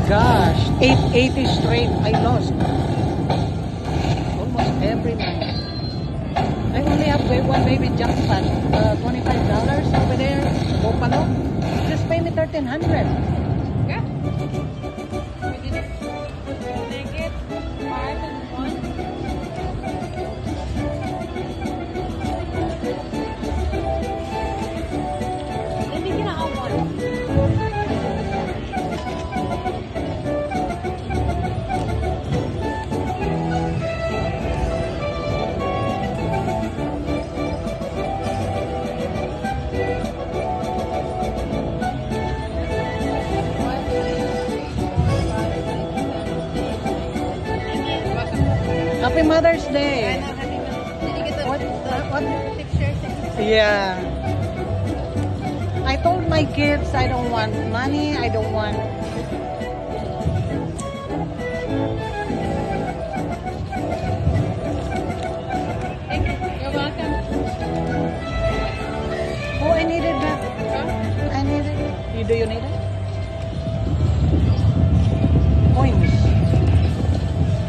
gosh, 880 straight I lost. Almost every night. I only have one baby jackpot, $25 over there, Bopalo. Just pay me 1,300. Yeah. We did negative 5 and 1. Let me get out one. Happy Mother's Day. Did you get the What? picture? Yeah. I told my kids I don't want money, I don't want... You're welcome. Oh, I needed that. I need it. Do you need it? Coins.